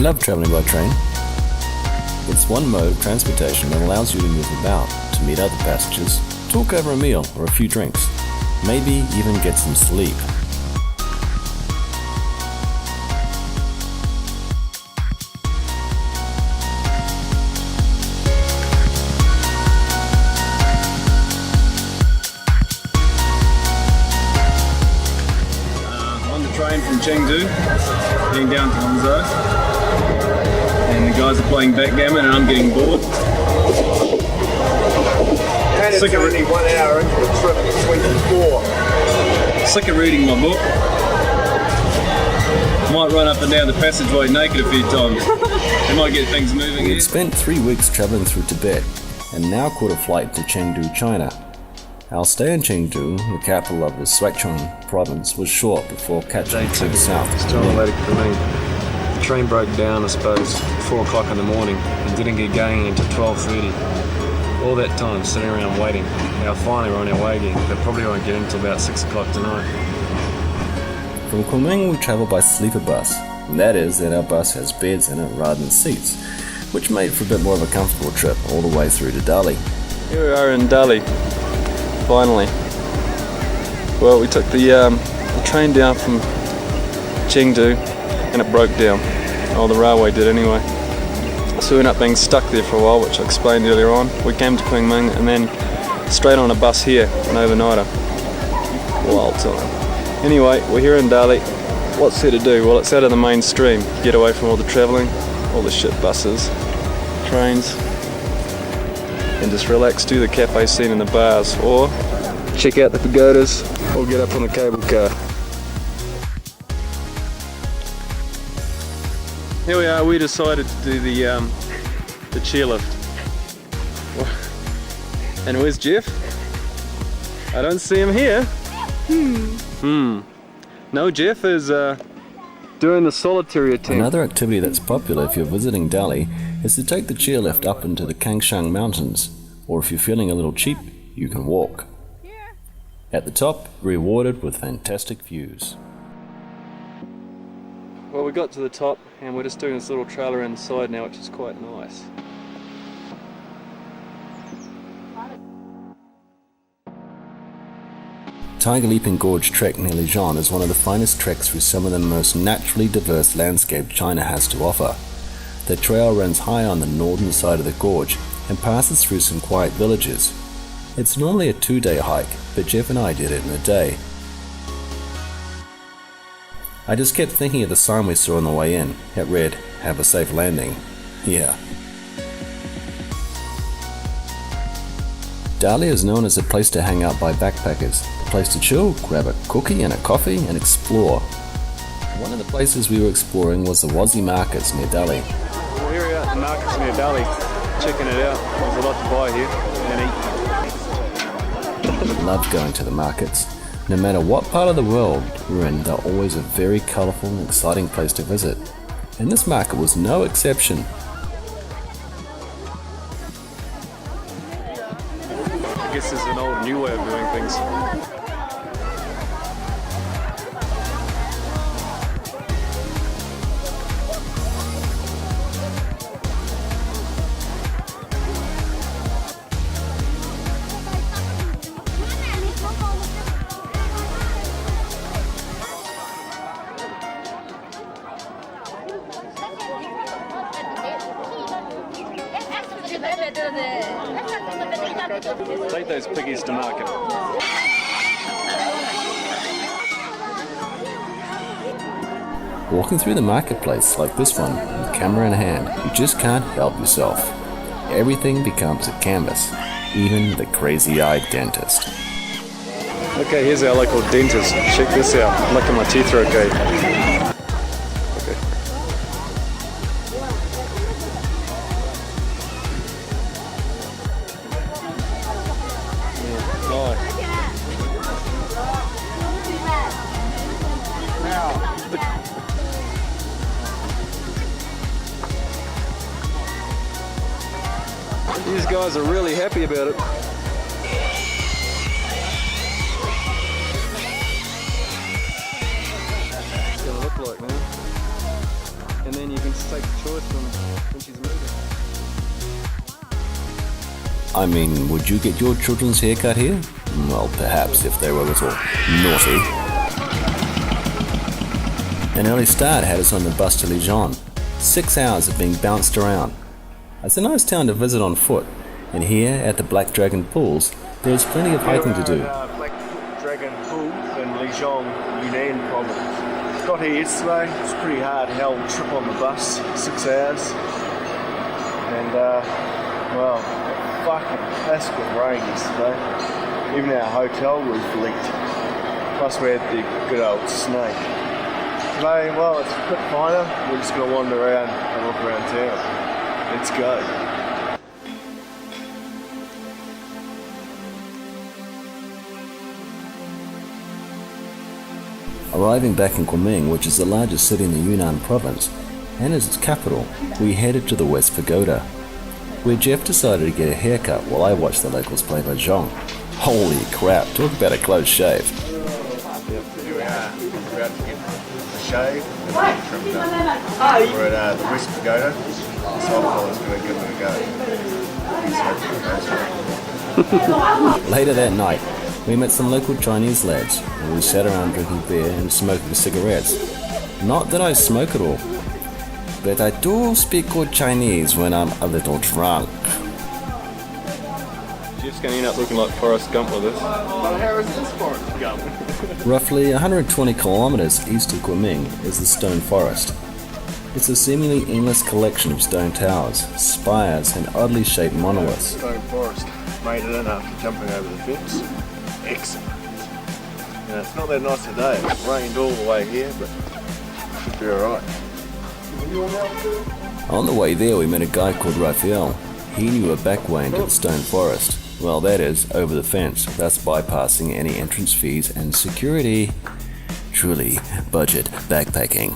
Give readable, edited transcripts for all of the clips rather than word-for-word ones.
love travelling by train. It's one mode of transportation that allows you to move about, to meet other passengers, talk over a meal or a few drinks, maybe even get some sleep. Train from Chengdu, heading down to Hangzhou, and the guys are playing backgammon and I'm getting bored. And it's only 1 hour into the trip at 24. Sick of reading my book. Might run up and down the passageway naked a few times. They might get things moving. We'd spent 3 weeks travelling through Tibet and now caught a flight to Chengdu, China. Our stay in Chengdu, the capital of the Xi'an province, was short before catching to the south. It's time later for me. The train broke down, I suppose, 4 o'clock in the morning and didn't get going until 12:30. All that time sitting around waiting. Now finally we're on our way again, but probably won't get in until about 6 o'clock tonight. From Kunming we travel by sleeper bus. And that is that our bus has beds in it rather than seats, which made for a bit more of a comfortable trip all the way through to Delhi. Here we are in Delhi. Finally. Well, we took the train down from Chengdu and it broke down. Oh, the railway did anyway. So we ended up being stuck there for a while, which I explained earlier on. We came to Kunming and then straight on a bus here, an overnighter. Wild time. Anyway, we're here in Delhi. What's there to do? Well, it's out of the mainstream. Get away from all the travelling, all the shit buses, trains, and just relax, do the cafe scene in the bars, or check out the pagodas, or get up on the cable car. Here we are, we decided to do the chairlift. And where's Jeff? I don't see him here. No, Jeff is doing the solitary attempt. Another activity that's popular if you're visiting Delhi is to take the chairlift up into the Kangshan Mountains, or if you're feeling a little cheap, you can walk. At the top, rewarded with fantastic views. Well, we got to the top and we're just doing this little trail around the side now, which is quite nice. Tiger Leaping Gorge Trek near Xi'an is one of the finest treks through some of the most naturally diverse landscape China has to offer. The trail runs high on the northern side of the gorge and passes through some quiet villages. It's normally a 2-day hike, but Jeff and I did it in a day. I just kept thinking of the sign we saw on the way in. It read, "Have a safe landing." Yeah. Delhi is known as a place to hang out by backpackers, a place to chill, grab a cookie and a coffee and explore. One of the places we were exploring was the Wazi markets near Delhi. Well, here we are at the markets near Delhi, checking it out. There's a lot to buy here and eat. I love going to the markets. No matter what part of the world we're in, they're always a very colourful and exciting place to visit. And this market was no exception. I guess there's an old new way of doing things. Take those piggies to market. Walking through the marketplace like this one, with camera in hand, you just can't help yourself. Everything becomes a canvas, even the crazy-eyed dentist. Okay, here's our local dentist. Check this out. Look at my teeth are okay. Okay. These guys are really happy about it. What's it gonna look like, man? and then you can just take a choice from when she's moving. I mean, would you get your children's haircut here? Well, perhaps if they were a little naughty. An early start had us on the bus to Xi'an. 6 hours of being bounced around. It's a nice town to visit on foot, and here at the Black Dragon Pools, there is plenty of hiking to do. Black Dragon Pools in Xi'an, Yunnan province. Got here yesterday. It's a pretty hard hell trip on the bus, 6 hours. And well, fucking pissed with rain yesterday. Even our hotel roof leaked. Plus we had the good old snake. Today, well, it's a bit finer. We're just going to wander around and look around town. Let's go. Arriving back in Kunming, which is the largest city in the Yunnan province, and as its capital, we headed to the West Pagoda, where Jeff decided to get a haircut while I watched the locals play Mahjong. Holy crap, talk about a close shave. Here we are. We're about to get a shave and then trimmed up. We're at the West Pagoda. So I was going to give it a go. Later that night, we met some local Chinese lads, and we sat around drinking beer and smoking cigarettes. Not that I smoke at all, but I do speak good Chinese when I'm a little drunk. Jeff's going to end up looking like Forrest Gump with us. Well, how is this Forrest Gump? Roughly 120 kilometers east of Kunming is the Stone Forest. It's a seemingly endless collection of stone towers, spires, and oddly shaped monoliths. Stone Forest. Made it in after jumping over the fence. Excellent. Yeah, it's not that nice today. It rained all the way here, but it should be alright. On the way there, we met a guy called Raphael. He knew a back way into the Stone Forest. Well, that is, over the fence, thus bypassing any entrance fees and security. Truly budget backpacking.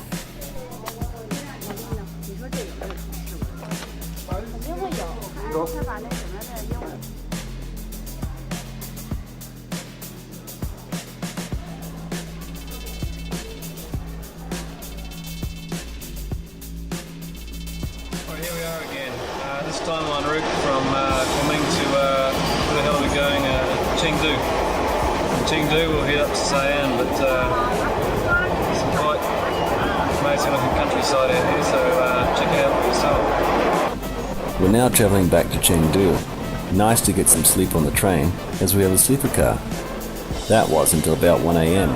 Here we are again. This time en route from Kunming to where the hell are we going? Chengdu. From Chengdu we'll head up to Xi'an, but some quite amazing looking countryside out here, so check it out for yourself. We're now traveling back to Chengdu. Nice to get some sleep on the train, as we have a sleeper car. That was until about 1 AM,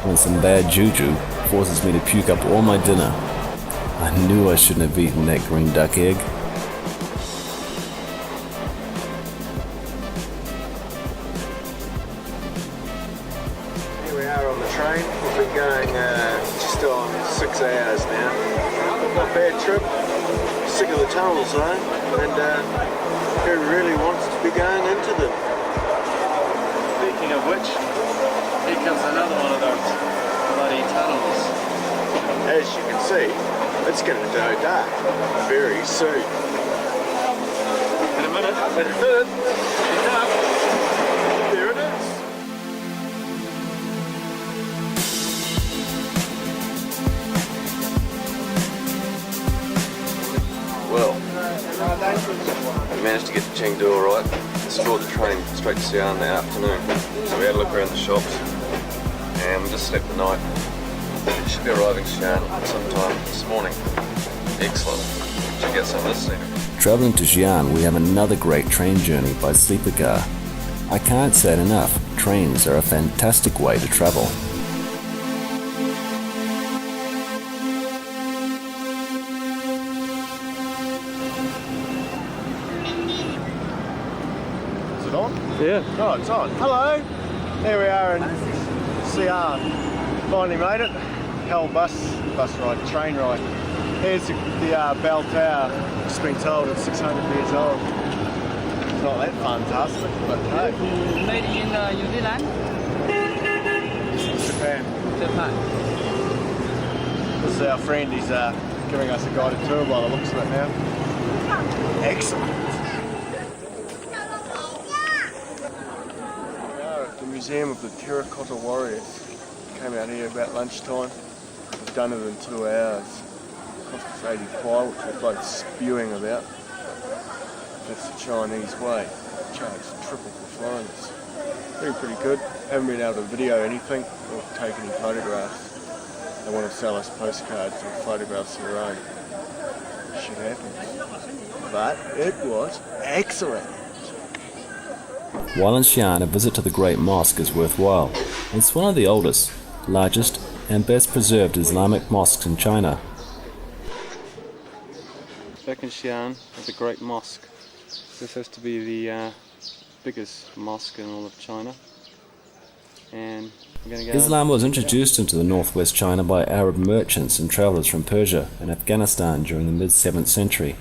when some bad juju forces me to puke up all my dinner. I knew I shouldn't have eaten that green duck egg. Here we are on the train. We've been going just on 6 hours now. Not a bad trip. Sick of the tunnels though, and who really wants to be going into them? Speaking of which, here comes another one of those bloody tunnels. As you can see, it's going to go dark very soon. In a minute. There it is. Well, we managed to get to Chengdu alright. Explored the train straight to Xi'an in the afternoon. So we had a look around the shops and we just slept the night. We should be arriving Xi'an sometime this morning. Excellent. Check out some of this scenery. Traveling to Xi'an, we have another great train journey by sleeper car. I can't say it enough, trains are a fantastic way to travel. Is it on? Yeah. Oh, it's on. Hello. There we are in Xi'an. Finally made it. Hell bus ride, train ride. Here's the bell tower. Just been told it's 600 years old. It's not that fantastic, but hey. Made in New Zealand? Japan. Japan. This is our friend. He's giving us a guided tour by the looks of it now. Excellent. We are at the Museum of the Terracotta Warriors. Came out here about lunchtime. We've done it in 2 hours. cost us 85, which we're both spewing about. That's the Chinese way. Charge triple for foreigners. Doing pretty good. Haven't been able to video anything or take any photographs. They want to sell us postcards or photographs of their own. Shit happens. But it was excellent. While in Xi'an, a visit to the Great Mosque is worthwhile. It's one of the oldest, largest, and best preserved Islamic mosques in China. Back in Xi'an at the Great Mosque. This has to be the biggest mosque in all of China. And we're going to go. Islam was introduced into the northwest China by Arab merchants and travellers from Persia and Afghanistan during the mid-7th century.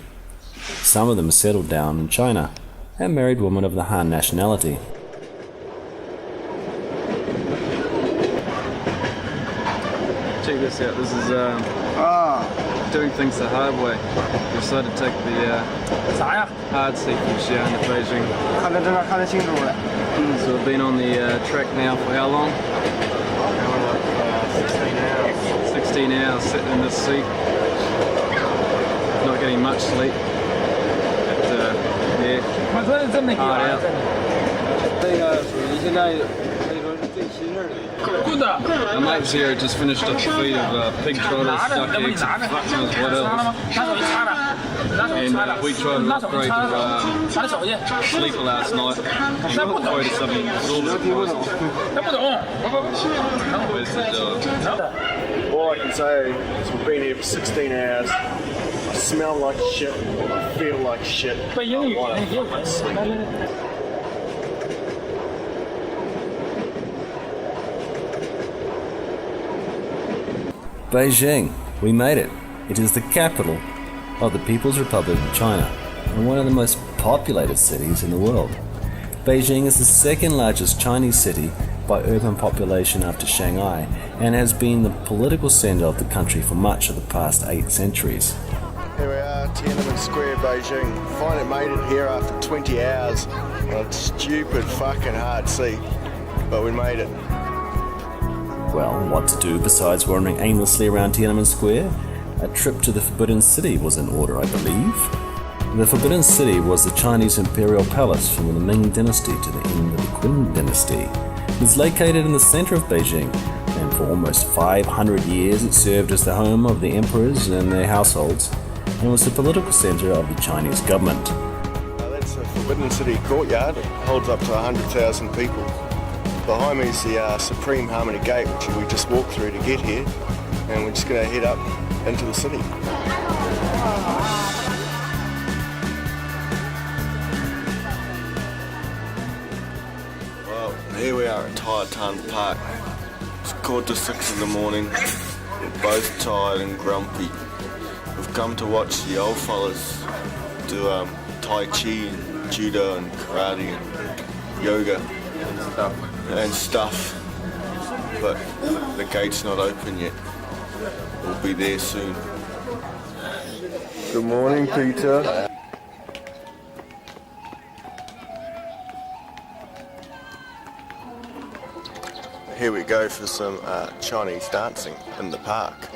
Some of them settled down in China and married women of the Han nationality. Check this out. This is doing things the hard way. We decided to take the hard seat from Xi'an to Beijing. So we've been on the track now for how long? 16 hours. 16 hours sitting in this seat. Not getting much sleep. But yeah, hard out. My mates here just finished up a feed of pig trotters, duck eggs, and fuck knows what else. And we tried to upgrade to sleep last night. We got quite something absorbent. Where's the dog? All I can say is we've been here for 16 hours. I smell like shit. I feel like shit. I want to fucking sleep. Beijing, we made it. It is the capital of the People's Republic of China and one of the most populated cities in the world. Beijing is the second largest Chinese city by urban population after Shanghai and has been the political centre of the country for much of the past 8 centuries. Here we are, Tiananmen Square, Beijing. Finally made it here after 20 hours on a stupid fucking hard seat, but we made it. Well, what to do besides wandering aimlessly around Tiananmen Square? A trip to the Forbidden City was in order, I believe. The Forbidden City was the Chinese imperial palace from the Ming dynasty to the end of the Qing dynasty. It is located in the center of Beijing, and for almost 500 years it served as the home of the emperors and their households, and was the political center of the Chinese government. That's the Forbidden City courtyard. It holds up to 100,000 people. Behind me is the Supreme Harmony Gate, which we just walked through to get here, and we're just going to head up into the city. Well, here we are at Tiananmen Park. It's quarter to 6 in the morning. We're both tired and grumpy. We've come to watch the old fellas do Tai Chi and Judo and Karate and Yoga and stuff, but the gate's not open yet. We'll be there soon. Good morning, Peter. Here we go for some Chinese dancing in the park.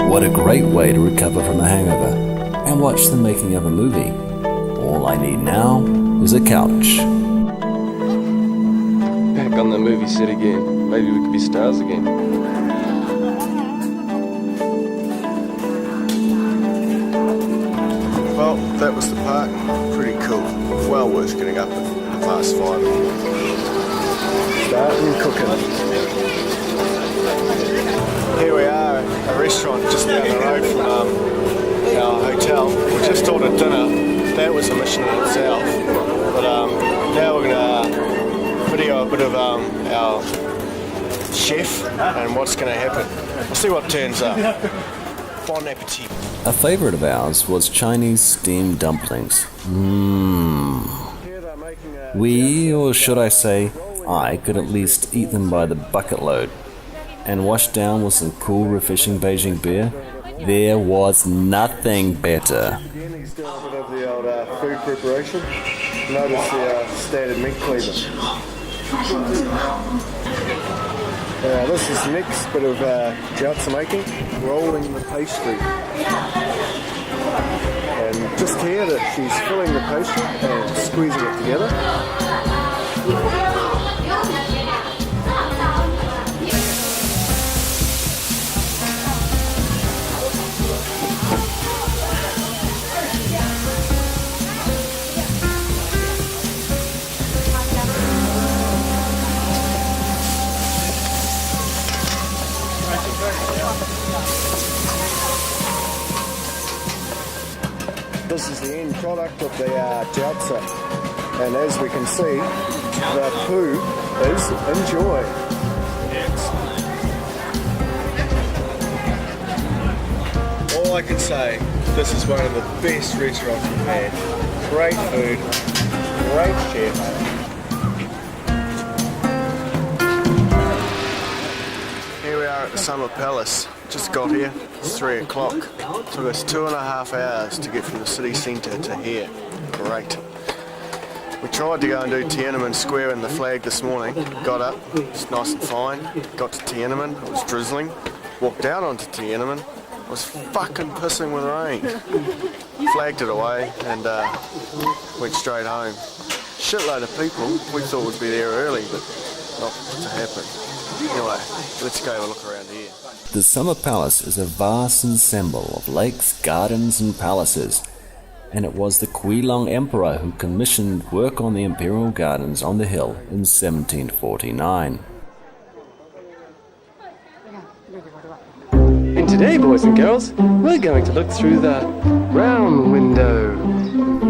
What a great way to recover from a hangover and watch the making of a movie. All I need now is a couch. Back on the movie set again. Maybe we could be stars again. Well, that was the park. Pretty cool. Well worth getting up at 5:30. Starting cooking. Here we are at a restaurant just down the road from our hotel. We just ordered dinner. That was a mission in itself. But now we're going to video a bit of our chef and what's going to happen. We'll see what turns up. Bon appetit. A favourite of ours was Chinese steamed dumplings. We, or should I say, I could at least eat them by the bucket load. And washed down with some cool refreshing Beijing beer, there was nothing better. Again, he's doing a bit of the old food preparation. Notice the standard meat cleaver. This is the next bit of jiaozi making, rolling the pastry. And just here that she's filling the pastry and squeezing it together. This is the end product of the jiaozi, and as we can see, the poo is enjoy. All I can say, this is one of the best restaurants we've had. Great food, great chef. Here we are at the Summer Palace. Just got here, it's 3 o'clock. Took us 2.5 hours to get from the city centre to here. Great. We tried to go and do Tiananmen Square and the flag this morning. Got up, it's nice and fine. Got to Tiananmen, it was drizzling. Walked out onto Tiananmen, it was fucking pissing with rain. Flagged it away and went straight home. Shitload of people, we thought we'd be there early, but not to happen. Anyway, let's go have a look around here. The Summer Palace is a vast ensemble of lakes, gardens and palaces, and it was the Qiulong Emperor who commissioned work on the imperial gardens on the hill in 1749. And today, boys and girls, we're going to look through the round window.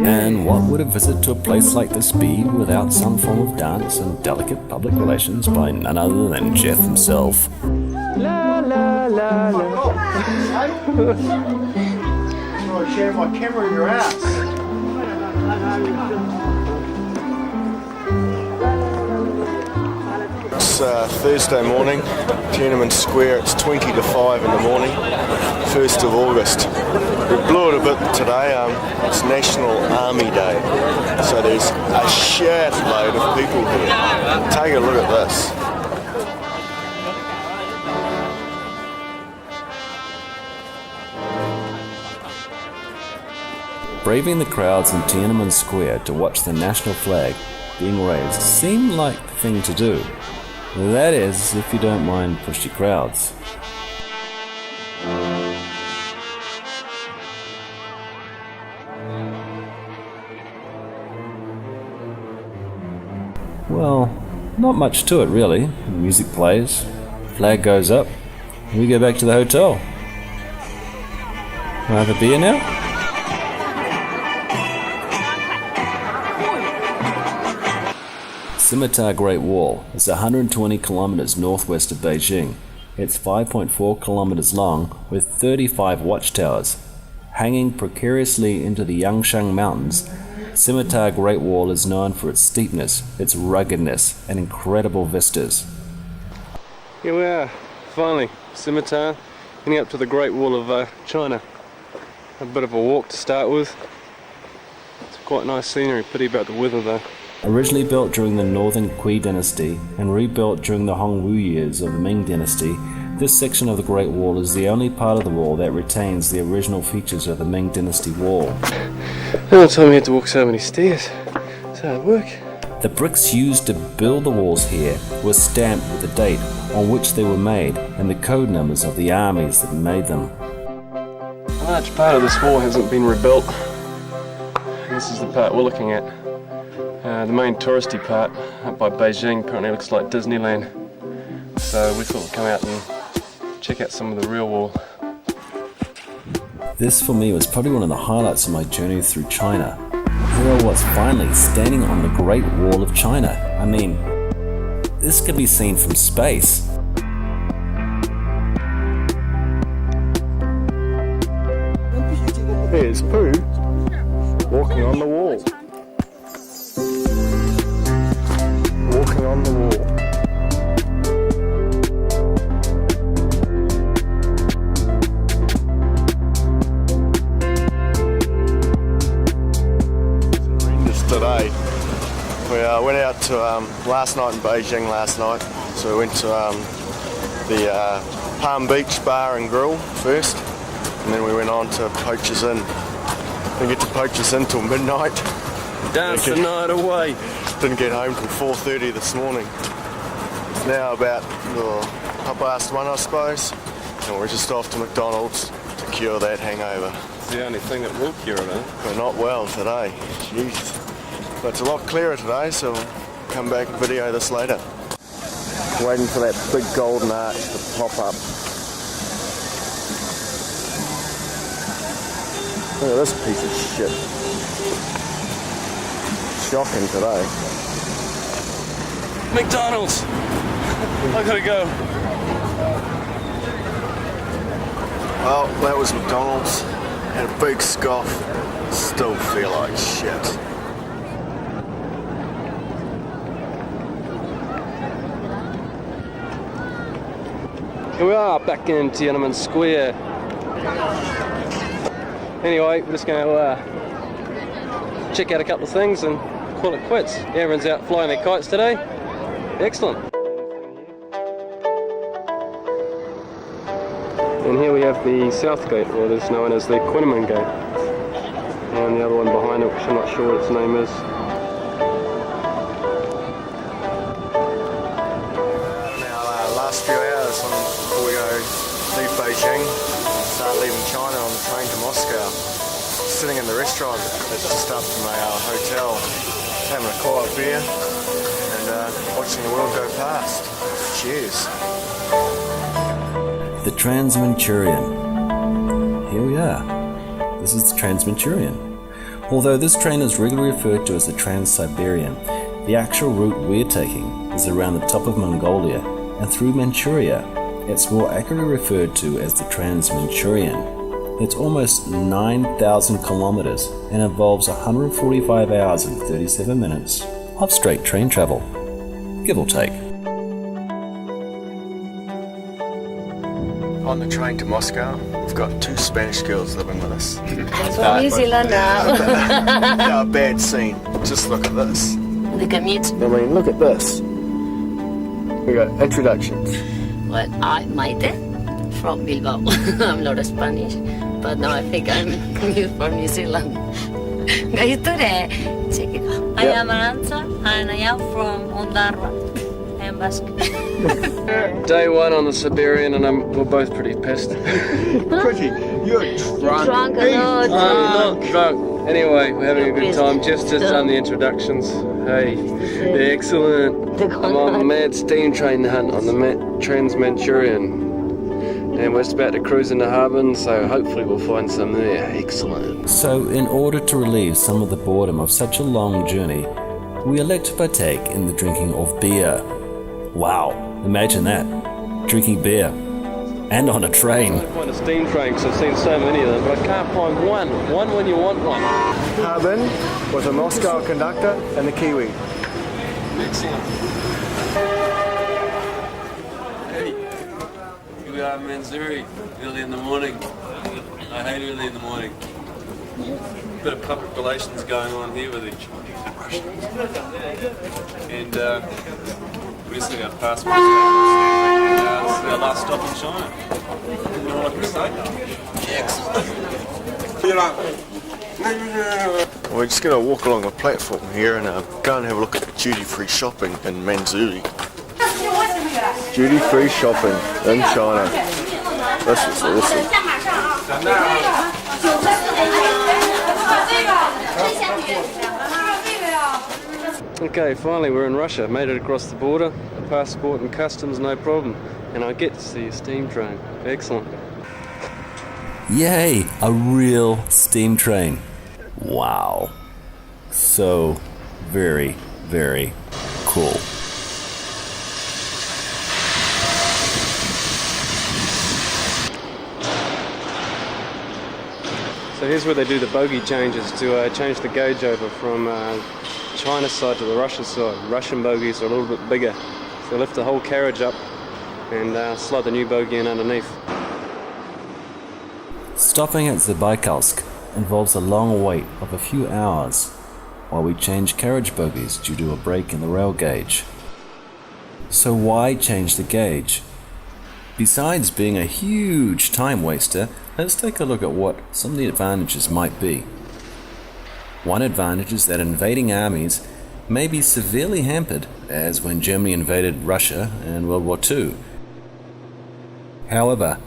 And what would a visit to a place like this be without some form of dance and delicate public relations by none other than Jeff himself? La la la la. I share my camera in your ass. It's Thursday morning, Tiananmen Square. It's 20 to 5 in the morning, 1st of August. We blew it a bit today. It's National Army Day, so there's a shit load of people here. Take a look at this. Braving the crowds in Tiananmen Square to watch the national flag being raised seemed like the thing to do. That is, if you don't mind pushy crowds. Well, not much to it really. Music plays, flag goes up, and we go back to the hotel. Can I have a beer now? Scimitar Great Wall is 120 kilometers northwest of Beijing. It's 5.4 kilometers long with 35 watchtowers. Hanging precariously into the Yangshan Mountains, Scimitar Great Wall is known for its steepness, its ruggedness, and incredible vistas. Here we are, finally, Scimitar, heading up to the Great Wall of China. A bit of a walk to start with. It's quite nice scenery, pity about the weather though. Originally built during the Northern Qi dynasty and rebuilt during the Hongwu years of the Ming dynasty, this section of the Great Wall is the only part of the wall that retains the original features of the Ming dynasty wall. No one told me I had to walk so many stairs. It's hard work. The bricks used to build the walls here were stamped with the date on which they were made and the code numbers of the armies that made them. A large part of this wall hasn't been rebuilt. This is the part we're looking at. The main touristy part up by Beijing apparently looks like Disneyland. So we thought we'd come out and check out some of the real wall. This for me was probably one of the highlights of my journey through China. Here I was finally standing on the Great Wall of China. I mean, this could be seen from space. Here's Pooh walking on the wall. Walking on the wall. Today we went out to last night in Beijing last night, so we went to the Palm Beach Bar and Grill first, and then we went on to Poachers Inn. Didn't get to Poachers Inn till midnight. Dance the night away. Didn't get home till 4:30 this morning. It's now about 1:30, I suppose, and we're just off to McDonald's to cure that hangover. It's the only thing that will cure it, eh? But not well today. Jeez. But it's a lot clearer today, so we'll come back and video this later. Waiting for that big golden arch to pop up. Look at this piece of shit. Shocking today. McDonald's! I gotta go. Well, that was McDonald's. Had a big scoff. Still feel like shit. Here we are, back in Tiananmen Square. Anyway, we're just going to check out a couple of things and call it quits. Everyone's out flying their kites today. Excellent. And here we have the South Gate, or what is known as the Kunming Gate. And the other one behind it, which I'm not sure what its name is. Last few hours before we go leave Beijing, start leaving China on the train to Moscow. Sitting in the restaurant that's just up from our hotel, having a quiet beer and watching the world go past. Cheers. The Trans-Manchurian. Here we are. This is the Trans-Manchurian. Although this train is regularly referred to as the Trans-Siberian, the actual route we're taking is around the top of Mongolia and through Manchuria. It's more accurately referred to as the Trans-Manchurian. It's almost 9,000 kilometers and involves 145 hours and 37 minutes of straight train travel, give or take. On the train to Moscow, we've got two Spanish girls living with us. From New Zealand now. Now a bad scene. Just look at this. The commute. I mean, look at this. We got introductions. Well, I'm Maite from Bilbao. I'm not a Spanish, but now I think I'm from New Zealand. I am Aranza and I am from Ondarroa. I am Basque. Day one on the Siberian, and we're both pretty pissed. Pretty. You're drunk. drunk a lot. I'm not drunk. Anyway, we're having a good time. Just done the introductions. Hey, excellent. I'm on the mad steam train hunt on the Trans-Manchurian. And we're just about to cruise into Harbin, so hopefully we'll find some there. Excellent. So, in order to relieve some of the boredom of such a long journey, we elect to partake in the drinking of beer. Wow, imagine that. Drinking beer. And on a train. I find a steam train because I've seen so many of them, but I can't find one. One when you want one. Harbin with a Moscow conductor and the Kiwi. Excellent. Hey, here we are in Manzuri, early in the morning. I hate early in the morning. Bit of public relations going on here with each Russians. And we just got past Moscow. This is our last stop in China. You know what I can say? We're just going to walk along the platform here and go and have a look at the duty-free shopping in Manzuri. Duty-free shopping in China. This is awesome. Okay, finally we're in Russia. Made it across the border. Passport and customs, no problem. And I get to see a steam train. Excellent. Yay! A real steam train. Wow. So very, very cool. So here's where they do the bogie changes to change the gauge over from China side to the Russian side. Russian bogies are a little bit bigger. So lift the whole carriage up and slide the new bogie in underneath. Stopping at Zabaikalsk involves a long wait of a few hours while we change carriage bogies due to a break in the rail gauge. So why change the gauge? Besides being a huge time waster, let's take a look at what some of the advantages might be. One advantage is that invading armies may be severely hampered, as when Germany invaded Russia in World War II. However,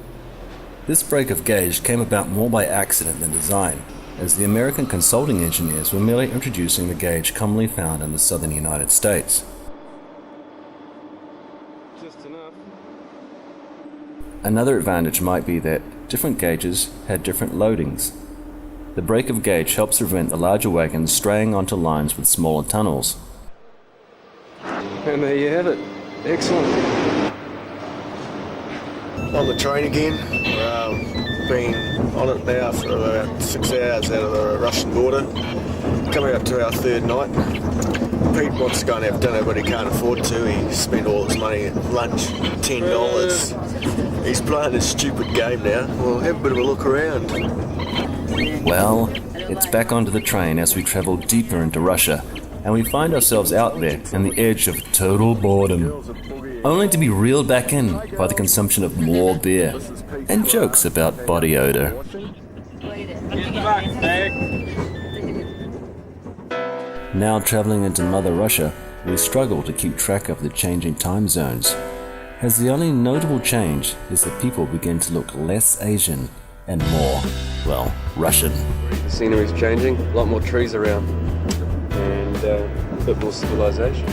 this break of gauge came about more by accident than design, as the American consulting engineers were merely introducing the gauge commonly found in the southern United States. Just enough. Another advantage might be that different gauges had different loadings. The break of gauge helps prevent the larger wagons straying onto lines with smaller tunnels. And there you have it. Excellent. On the train again. Been on it now for about 6 hours out of the Russian border. Coming up to our third night. Pete wants to go and have dinner, but he can't afford to. He spent all his money at lunch, $10. He's playing this stupid game now. We'll have a bit of a look around. Well, it's back onto the train as we travel deeper into Russia, and we find ourselves out there on the edge of total boredom, only to be reeled back in by the consumption of more beer and jokes about body odor. Now traveling into Mother Russia, we struggle to keep track of the changing time zones, as the only notable change is that people begin to look less Asian and more, well, Russian. The scenery's changing, a lot more trees around, and a bit more civilization.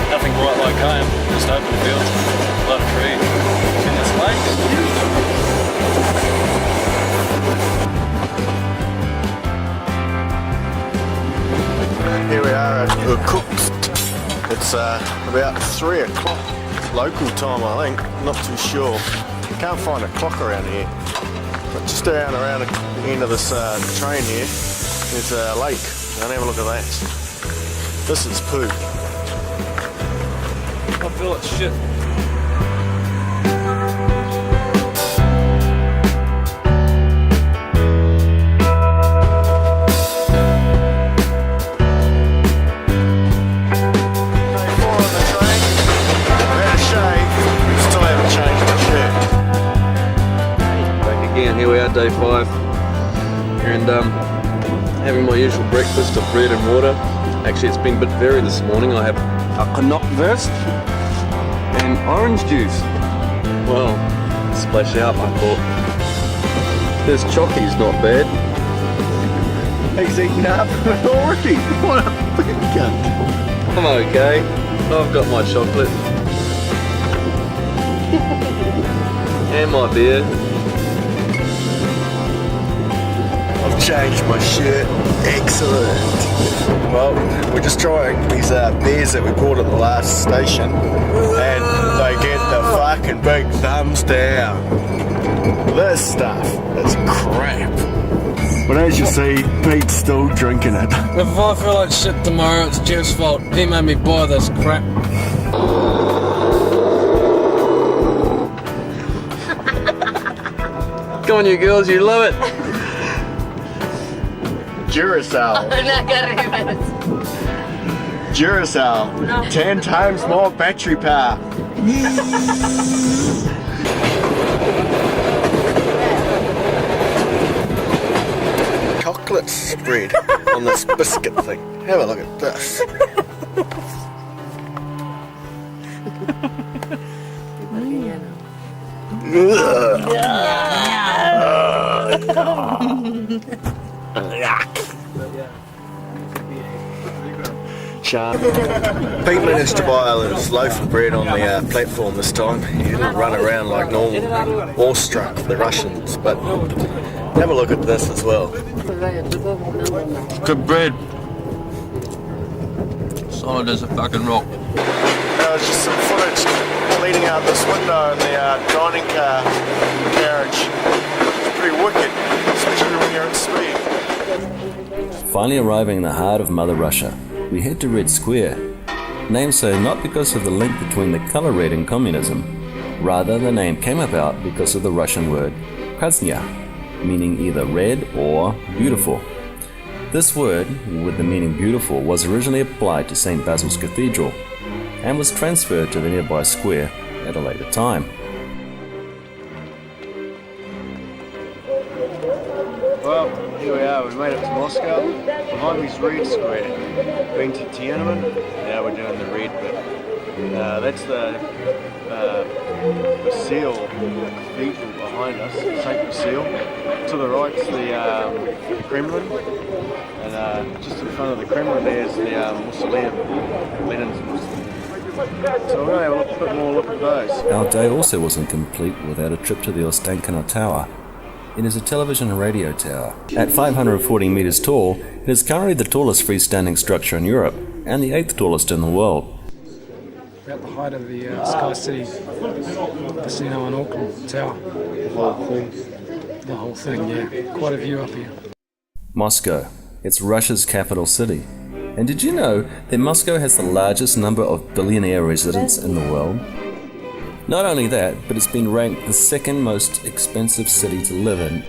Nothing quite like home, just open fields, a lot of trees. And this lake is beautiful. Here we are at Irkutsk. It's about 3 o'clock local time, I think. Not too sure. Can't find a clock around here. But just around the end of this train here, there's a lake. I'll have a look at that. This is poo. I feel it's shit. Here we are, day 5, and having my usual breakfast of bread and water. Actually, it's been a bit varied this morning. I have a knockwurst and orange juice. Well, splash out, I thought. This chocky's not bad. He's eating up already. What a big cunt. I'm okay. I've got my chocolate and my beer. I've changed my shirt. Excellent. Well, we're just trying these beers that we bought at the last station, and they get the fucking big thumbs down. This stuff is crap. But as you see, Pete's still drinking it. If I feel like shit tomorrow, it's Jeff's fault. He made me buy this crap. Come on, you girls, you love it. Duracell. Duracell. 10 times more battery power. Chocolate spread on this biscuit thing. Have a look at this. Xi'an. Pete managed to buy a loaf of bread on the platform this time. He didn't run around like normal, awestruck the Russians, but have a look at this as well. Good bread. Solid as a fucking rock. There's just some footage leading out this window in the dining car carriage. It's pretty wicked, especially when you're at speed. Finally arriving in the heart of Mother Russia, we head to Red Square, named so not because of the link between the color red and communism. Rather, the name came about because of the Russian word krasnya, meaning either red or beautiful. This word, with the meaning beautiful, was originally applied to St. Basil's Cathedral and was transferred to the nearby square at a later time. Well, here we are, we made it to Moscow. Behind me is Red Square. Been to Tiananmen, now we're doing the red bit. That's the seal, the cathedral behind us, St. Basil. To the right's the Kremlin, and just in front of the Kremlin there's the mausoleum, Lenin's mausoleum. So we're going to have a bit more look at those. Our day also wasn't complete without a trip to the Ostankino Tower. It is a television and radio tower. At 540 meters tall, it is currently the tallest freestanding structure in Europe and the 8th tallest in the world. About the height of the Sky City casino in Auckland Tower. The whole thing, yeah. Quite a view up here. Moscow. It's Russia's capital city. And did you know that Moscow has the largest number of billionaire residents in the world? Not only that, but it's been ranked the second most expensive city to live in.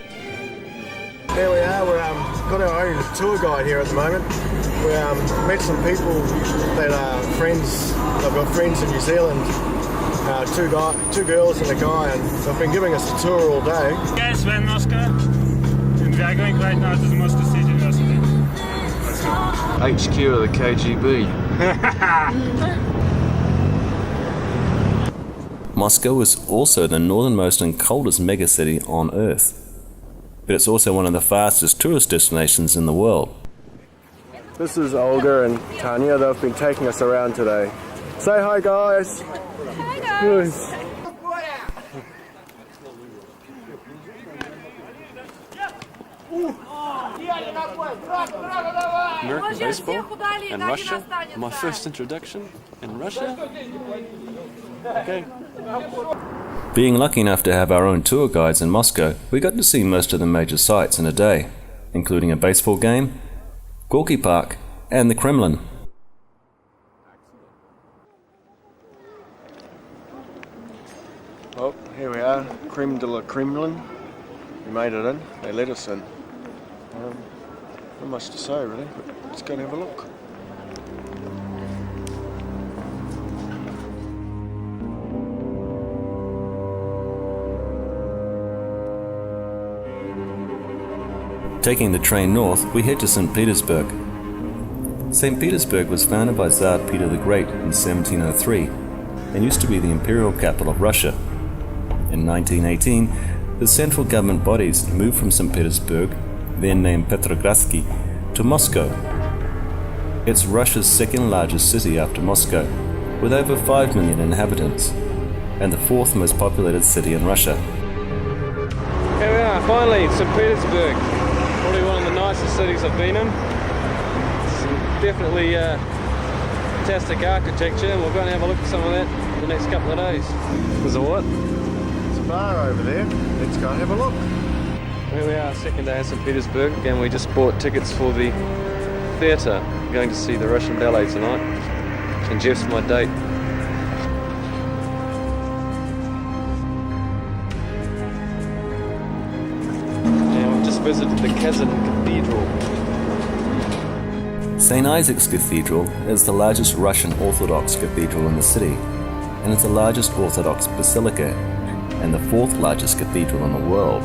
There we are, we've got our own tour guide here at the moment. We met some people that are friends, I've got friends in New Zealand, two girls and a guy, and they've been giving us a tour all day. Yes, we're in Moscow, and we are going right now to the Moscow State University. Let's go. HQ of the KGB. Moscow is also the northernmost and coldest megacity on Earth. But it's also one of the fastest tourist destinations in the world. This is Olga and Tanya, they've been taking us around today. Say hi guys! Hi guys! American baseball and Russia. My first introduction in Russia. Okay. Being lucky enough to have our own tour guides in Moscow, we got to see most of the major sites in a day, including a baseball game, Gorky Park, and the Kremlin. Well, here we are, Creme de la Kremlin. We made it in, they let us in. Not much to say really, but let's go and have a look. Taking the train north, we head to St. Petersburg. St. Petersburg was founded by Tsar Peter the Great in 1703 and used to be the imperial capital of Russia. In 1918, the central government bodies moved from St. Petersburg, then named Petrogradsky, to Moscow. It's Russia's second largest city after Moscow, with over 5 million inhabitants, and the 4th most populated city in Russia. Here we are, finally, St. Petersburg. Probably one of the nicest cities I've been in. Some definitely fantastic architecture, and we're going to have a look at some of that in the next couple of days. There's a what? There's a bar over there, let's go and have a look. Here we are, second day in St. Petersburg. Again, we just bought tickets for the theatre. We're going to see the Russian ballet tonight. And Jeff's my date. And we've just visited the Kazan Cathedral. St. Isaac's Cathedral is the largest Russian Orthodox cathedral in the city, and it's the largest Orthodox basilica and the fourth largest cathedral in the world.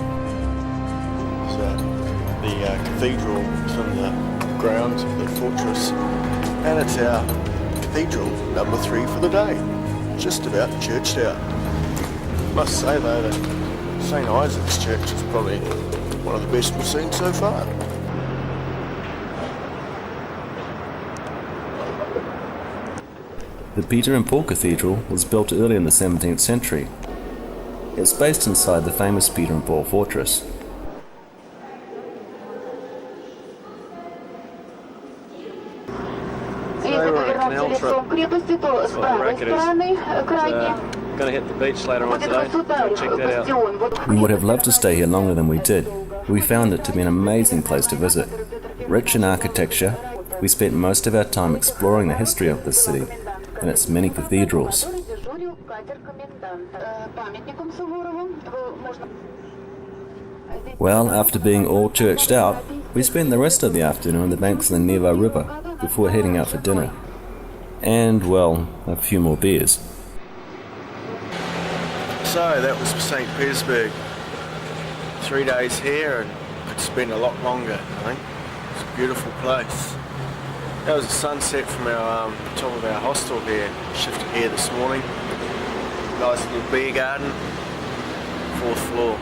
So the cathedral is in the grounds of the fortress, and it's our cathedral number 3 for the day. Just about churched out. Must say though that St. Isaac's Church is probably one of the best we've seen so far. The Peter and Paul Cathedral was built early in the 17th century. It's based inside the famous Peter and Paul fortress. Gonna hit the beach later on today. Go check that out. We would have loved to stay here longer than we did. We found it to be an amazing place to visit. Rich in architecture, we spent most of our time exploring the history of this city and its many cathedrals. Well, after being all churched out, we spent the rest of the afternoon on the banks of the Neva River before heading out for dinner. And, well, a few more beers. So that was St. Petersburg. 3 days here and could spend a lot longer, I think. It's a beautiful place. That was a sunset from our top of our hostel here. Shifted here this morning. Nice little beer garden. 4th floor.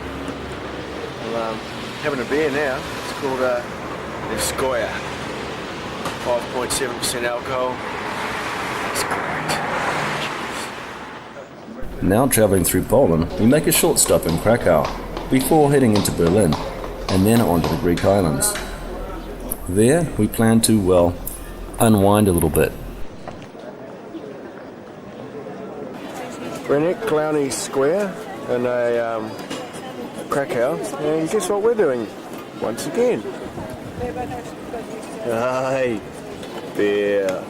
Well, having a beer now. It's called Xi'an. 5.7% alcohol. It's great. Now travelling through Poland, we make a short stop in Krakow before heading into Berlin and then onto the Greek islands. There we plan to, well, unwind a little bit. We're in Clowny Square in Krakow, and guess what we're doing once again? Hey, beer.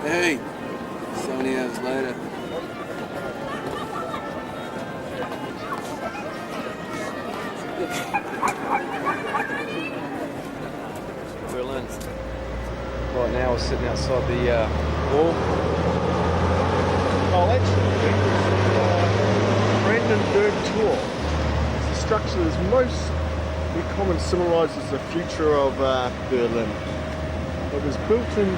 Hey, so many hours later. Berlin. Right now we're sitting outside the wall. Oh, actually, Brandenburg Tor. It's the structure that most common symbolises the future of Berlin. It was built in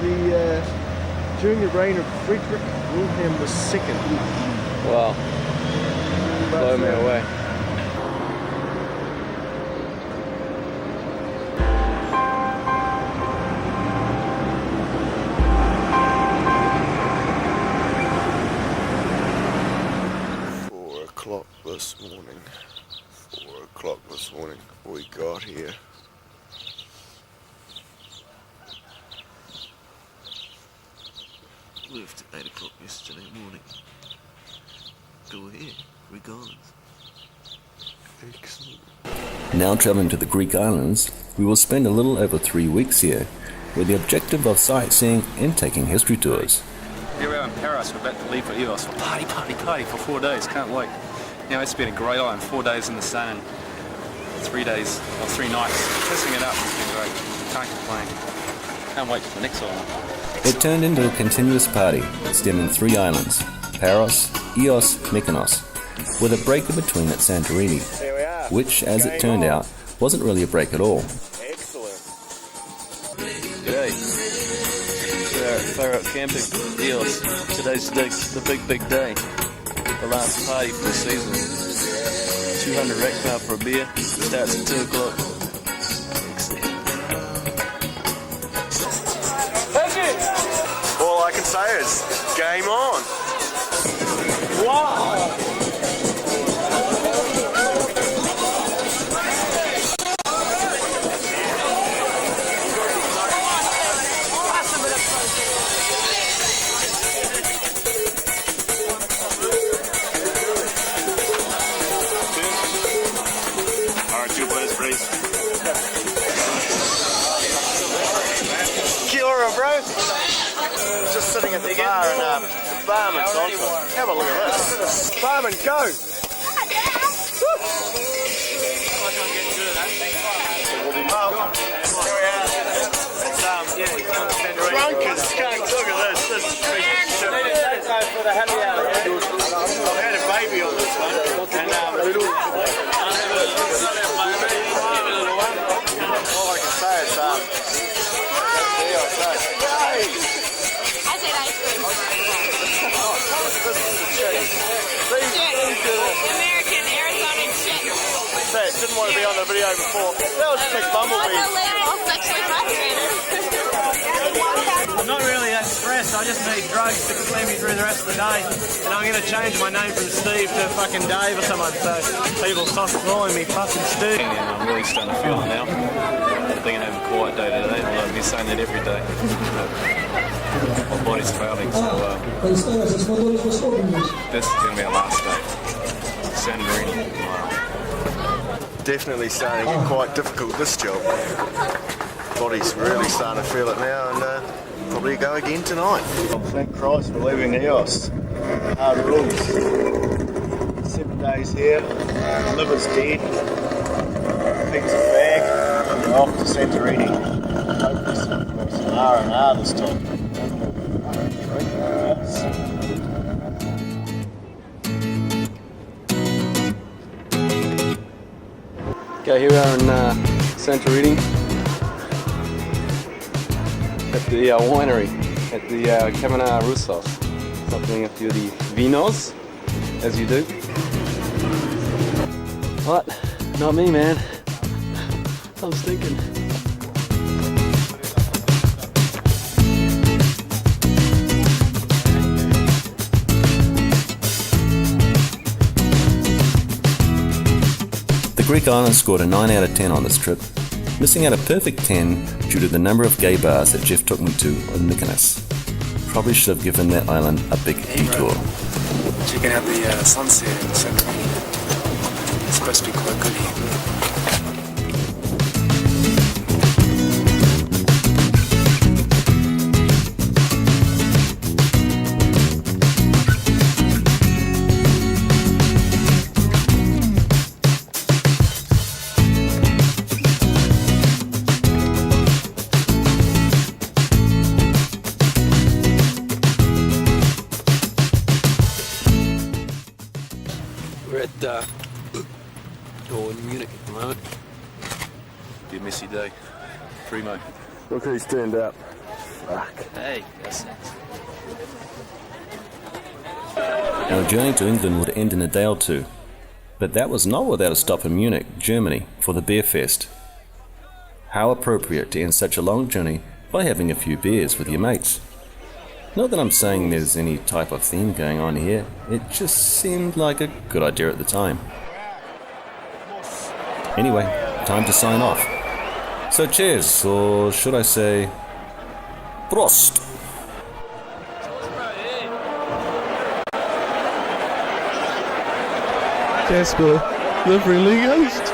during the reign of Friedrich Wilhelm II. Wow. Blow me away. This morning we got here. Left at 8 o'clock yesterday morning. Still here, regardless. Excellent. Now travelling to the Greek islands, we will spend a little over 3 weeks here with the objective of sightseeing and taking history tours. Here we are in Paris. We're about to leave for Eos. Party for 4 days. Can't wait. You know, it's been a great island. 4 days in the sun. 3 days, or 3 nights. Kissing it up. It's been great. Can't complain. Can't wait for the next island. It turned into a continuous party, stemming 3 islands, Paros, Eos, Mykonos, with a break in between at Santorini, which, as it turned out, wasn't really a break at all. Excellent. G'day. Far out camping, Eos. Today's the big day. The last party for the season. 200 rec power for a beer. Starts at 2 o'clock. All I can say is, game on. Wow. car and the barman's on. Have a look at this. Barman, go! Drunken skunks, look at this. This is crazy. I've had a baby on this one. And all I can say is American Arizona chick. Didn't want to be on the video before. That was Chick Bumblebee. Sexually frustrated. I'm not really that stressed. I just need drugs to clear me through the rest of the day. And I'm going to change my name from Steve to fucking Dave or someone, so people stop calling me fucking Steve. And I'm really starting to feel it now. I think I have a quiet day today. I'll be saying that every day. My body's failing, so this is going to be our last day. Santorini tomorrow. Definitely starting to get quite difficult, this job. Body's really starting to feel it now, and probably go again tonight. Oh, thank Christ for leaving EOS. Hard rules. 7 days here, liver's dead, pigs are back, and off to Santorini. Hopefully some R&R this time. Okay, here we are in Santorini at the winery at the Kamena Russos. Something a few of the vinos, as you do. But not me, man. I'm stinking. The Greek island scored a 9 out of 10 on this trip, missing out a perfect 10 due to the number of gay bars that Jeff took me to on Mykonos. Probably should have given that island a big detour. Checking out the sunset in Santorini. It's supposed to be quite good here. In Munich at the moment. Be a messy day. Primo. Look who's turned up. Fuck. Hey, that's it. Our journey to England would end in a day or two, but that was not without a stop in Munich, Germany, for the beer fest. How appropriate to end such a long journey by having a few beers with your mates. Not that I'm saying there's any type of theme going on here, it just seemed like a good idea at the time. Anyway, time to sign off. So cheers, or should I say, Prost! Casper, the friendly ghost.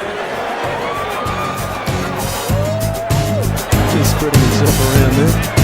Just spreading himself around there.